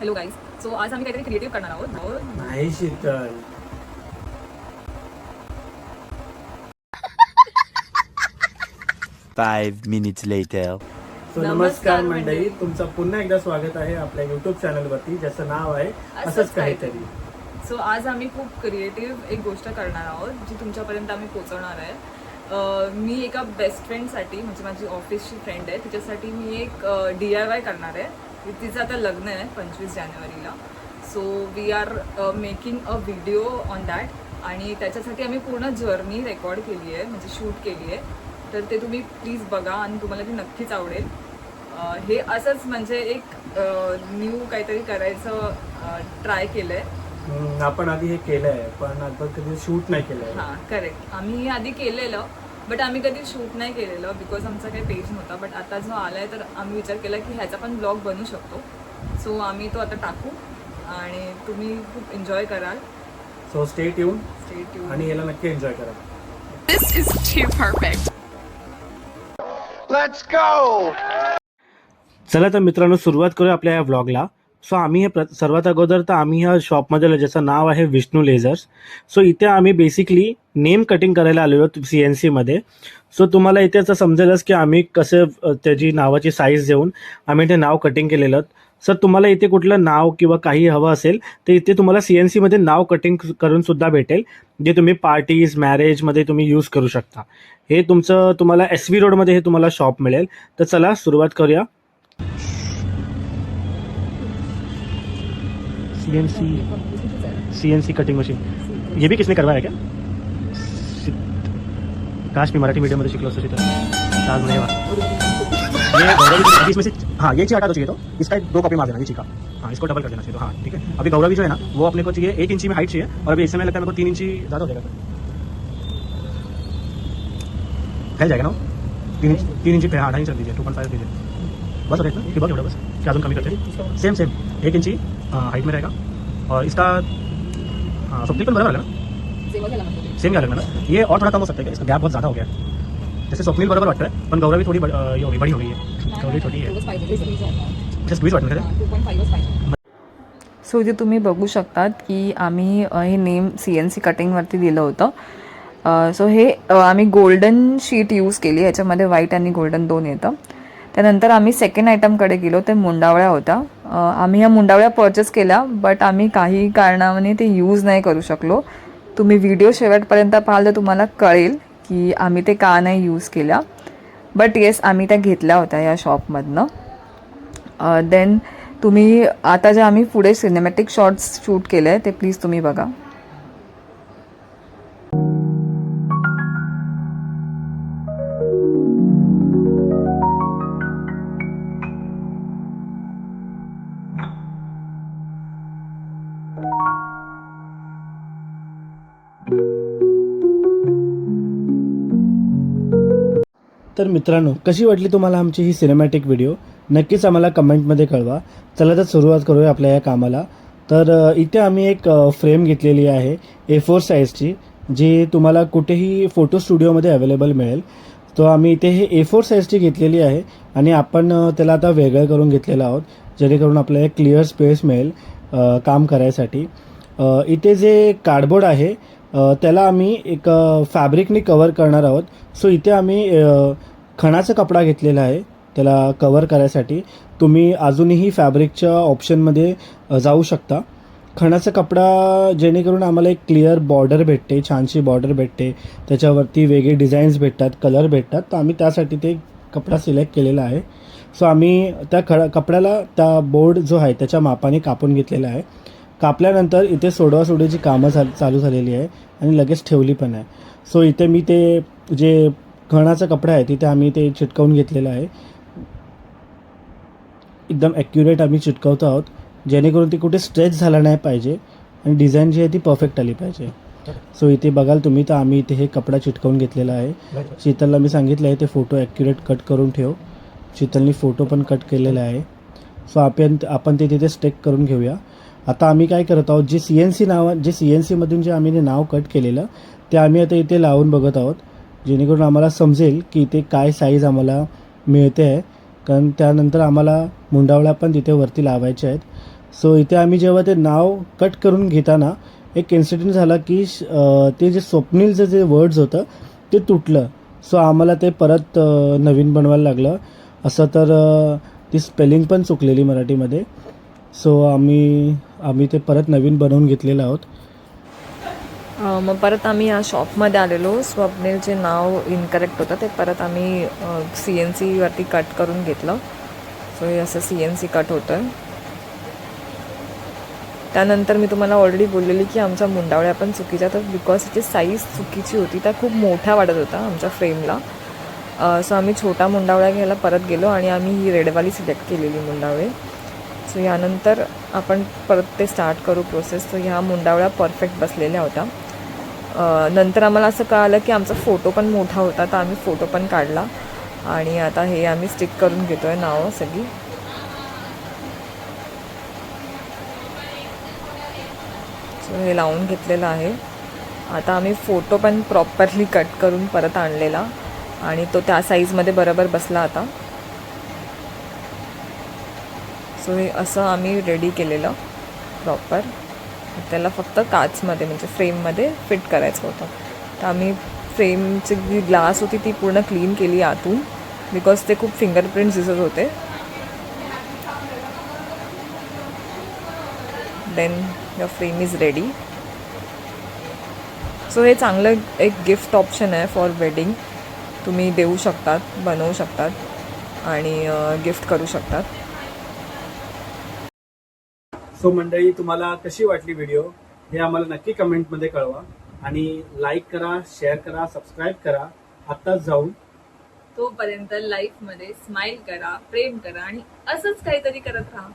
Hello guys. So आज आम्ही काहीतरी क्रिएटिव्ह करणार आहोत. नाही शीतल, 5 minutes later. नमस्कार मंडळी, तुमचं पुन्हा एकदा स्वागत आहे आपल्या युट्यूब चॅनलवरती, ज्याचं नाव आहे असंच काहीतरी. सो आज आम्ही खूप क्रिएटिव्ह एक गोष्ट करणार आहोत जी तुमच्यापर्यंत आम्ही पोहोचवणार आहे. मी एका बेस्ट फ्रेंडसाठी, म्हणजे माझी ऑफिसची फ्रेंड आहे, तिच्यासाठी मी एक DIY करणार आहे. तिचं आता लग्न आहे 25 जानेवारीला. So we are making a video on that आणि त्याच्यासाठी आम्ही पूर्ण जर्नी रेकॉर्ड केली आहे, म्हणजे शूट केली आहे. तर ते तुम्ही प्लीज बघा आणि तुम्हाला ती नक्कीच आवडेल. हे असंच म्हणजे एक न्यू काहीतरी करायचं ट्राय केलं आहे. आपण आधी हे केलं आहे पण आता कधी शूट नाही केलं आहे. हां करेक्ट. आम्ही हे आधी केलेलं बट आम्ही कधी शूट नाही केलेलं बिकॉज आमचा काही पेज नव्हता. बट आता जो आला आहे तर आम्ही विचार केला की ह्याचा पण ब्लॉग बनू शकतो. सो आम्ही तो आता टाकू आणि तुम्ही खूप एन्जॉय कराल. सो स्टे ट्यून आणि याला नक्की एन्जॉय करा. This is too perfect. Let's go! चला तर मित्रांनो, सुरुवात करूया आपल्या या व्लॉगला. सो आम्ही हे सर्वात अगोदर तर आम्ही ह्या शॉपमध्ये, ज्याचं नाव आहे विष्णू लेझर्स. सो इथे आम्ही बेसिकली नेम कटिंग करायला आलेलो CNC मध्ये. सो तुम्हाला इथे असं समजेलच की आम्ही कसं त्याची नावाची साईज देऊन आम्ही ते नाव कटिंग केलेलं. सर तुम्हाला इथे कुठलं नाव किंवा काही हवं असेल तर इथे तुम्हाला CNC मध्ये नाव कटिंग करून सुद्धा भेटेल, जे तुम्ही पार्टीज मॅरेजमध्ये तुम्ही यूज करू शकता. हे तुम्हाला SV रोडमध्ये हे तुम्हाला शॉप मिळेल. तर चला सुरुवात करूया. CNC कटिंग मशीन, ये भी किसने करवाया क्या? काश मी मराठी मीडियम मध्ये शिकलो असतो तिथं. आज ये गौरवी इसमें से, हाँ ये चीज हटा दो चाहिए तो इसका 2 कॉपी मार देना ये चीज का. हाँ इसको डबल कर देना चाहिए. तो हाँ ठीक है. अभी गौरवी जो है ना वो अपने को चाहिए 1 इंची में हाइट चाहिए और अभी इस समय लगता है मेरे को 3 इंची ज़्यादा हो जाएगा. फैल जाएगा ना 3 इंची पे. हाँ 2.5 इंच रख दीजिए. 2.5 दीजिए बस. और इतना बहुत बस क्या कमी करते हैं. सेम 1 इंची हाइट में रहेगा. और इसका हाँ सब पण बराबर है ना, सेम क्या लगना ना. ये और थोड़ा कम हो सकता है क्या? इसका गैप बहुत ज़्यादा हो गया है. जैसे स्वप्नील बरोबर वाटतं आहे पण गौरवी थोडी ये होगी, बड़ी हो गई है. गौरवी छोटी है. अच्छा स्क्वीज वाटतं का? सो इथे तुम्ही बघू शकतात की आम्ही हे नेम CNC कटिंगवरती दिलं होतं. सो हे आम्ही गोल्डन शीट यूज केली. ह्याच्यामध्ये व्हाईट आणि गोल्डन 2 येतं. त्यानंतर आम्ही सेकंड आयटमकडे गेलो. ते मुंडावळ्या होत्या. आम्ही ह्या मुंडावळ्या परचेस केल्या बट आम्ही काही कारणाने ते यूज नाही करू शकलो. तुम्ही व्हिडिओ शेवटपर्यंत पाहाल तर तुम्हाला कळेल की आम्ही ते का नाही यूज केल्या. बट येस आम्ही त्या घेतल्या होत्या या शॉपमधनं. देन तुम्ही आता जे आम्ही पुढे सिनेमॅटिक शॉट्स शूट केले आहे ते प्लीज तुम्ही बघा. तर मित्रांनो, कशी वाटली तुम्हाला आमची ही सिनेमॅटिक व्हिडिओ? नक्कीच आम्हाला कमेंटमध्ये कळवा. चला तर सुरुवात करूया आपल्या या कामाला. तर इथे आम्ही एक फ्रेम घेतलेली आहे A4 साईजची, जी तुम्हाला कुठेही फोटो स्टुडिओमध्ये अवेलेबल मिळेल. तो आम्ही इथे हे A4 साईजची घेतलेली आहे आणि आपण त्याला आता वेगळं करून घेतलेलं आहोत, जेणेकरून आपल्याला एक क्लिअर स्पेस मिळेल काम करायसाठी. इथे जे कार्डबोर्ड आहे त्याला आम्ही एक फॅब्रिकनी कवर करणार आहोत. सो इथे आम्ही खणाचा कपडा घेतलेला आहे त्याला कवर करायसाठी. तुम्ही अजूनही फॅब्रिकच्या ऑप्शनमध्ये जाऊ शकता. खणाचा कपडा जेणेकरून आम्हाला एक क्लिअर बॉर्डर भेटते, छानशी बॉर्डर भेटते, त्याच्यावरती वेगळे डिझाईन्स भेटतात, कलर भेटतात. तर आम्ही त्यासाठी ते कपडा सिलेक्ट केलेला आहे. सो आम्ही त्या कपड्याला त्या बोर्ड जो आहे त्याच्या मापाने कापून घेतलेला आहे. कापल्यानंतर इथे सोडवासोडीची कामं चालू झालेली आहे आणि लगेच ठेवली पण आहे. सो इथे मी ते जे खणाचा कपडा आहे तिथे आम्ही ते चिटकवून घेतलेलं आहे. एकदम ॲक्युरेट आम्ही चिटकवतो आहोत, जेणेकरून ती कुठे स्ट्रेच झाला नाही पाहिजे आणि डिझाईन जी आहे ती परफेक्ट आली पाहिजे. सो इथे बघाल तुम्ही तर आम्ही इथे हे कपडा चिटकवून घेतलेला आहे. शीतलला मी सांगितलं आहे ते फोटो ॲक्युरेट कट करून ठेव. शीतलनी फोटो पण कट केलेला आहे. सो आपण ते तिथे स्टेक करून घेऊया. आता आम्ही काय करत आहोत, जे CNCमधून जे आम्ही नाव कट केलेलं ते आम्ही आता इथे लावून बघत आहोत, जेणेकरून आम्हाला समजेल की इथे काय साईज आम्हाला मिळते आहे. कारण त्यानंतर आम्हाला मुंडावळ्या पण तिथे वरती लावायच्या आहेत. सो इथे आम्ही जेव्हा ते नाव कट करून घेताना एक इन्सिडेंट झाला की ते जे स्वप्नीलचं जे वर्ड्स होतं ते तुटलं. सो आम्हाला ते परत नवीन बनवायला लागलं. असं तर ती स्पेलिंग पण चुकलेली मराठीमध्ये. सो आम्ही ते परत नवीन बनवून घेतलेलं आहोत. मग परत आम्ही या शॉपमध्ये आलेलो. स्वप्नीलचे नाव इनकरेक्ट होतं, ते परत आम्ही CNC वरती कट करून घेतलं. सो हे असं CNC कट होतं. त्यानंतर मी तुम्हाला ऑलरेडी बोललेली की आमच्या मुंडावळ्या पण चुकीच्या, तर बिकॉज त्याची साईज चुकीची होती, त्या खूप मोठ्या वाटत होता आमच्या फ्रेमला. सो आम्ही छोटा मुंडावळ्या घ्यायला परत गेलो आणि आम्ही ही रेडवाली सिलेक्ट केलेली मुंडावळे. सो यानंतर आपण परत ते स्टार्ट करू प्रोसेस. तर ह्या मुंडावळ्या परफेक्ट बसलेल्या होत्या. नंतर आम्हाला असं कळालं की आमचा फोटो पण मोठा होता, तर आम्ही फोटो पण काढला आणि आता हे आम्ही स्टिक करून घेतो आहे नावं सगळी. सो हे लावून घेतलेलं आहे. आता आम्ही फोटो पण प्रॉपरली कट करून परत आणलेला आणि तो त्या साईजमध्ये बरोबर बसला आता. सो हे असं आम्ही रेडी केलेलं प्रॉपर. त्याला फक्त काचमध्ये म्हणजे फ्रेममध्ये फिट करायचं होतं. तर आम्ही फ्रेमची जी ग्लास होती ती पूर्ण क्लीन केली आतून, बिकॉज ते खूप फिंगरप्रिंट्स दिसत होते. Then your frame is ready. So हे चांगलं एक गिफ्ट ऑप्शन आहे फॉर वेडिंग. तुम्ही देऊ शकतात, बनवू शकतात आणि गिफ्ट करू शकतात. सो मंडळी, तुम्हाला कशी वाटली व्हिडिओ हे आम्हाला नक्की कमेंटमध्ये कळवा आणि लाईक करा, शेअर करा, सबस्क्राईब करा आत्ताच जाऊन. तोपर्यंत लाईफमध्ये स्माइल करा, प्रेम करा आणि असंच काहीतरी करत राहा.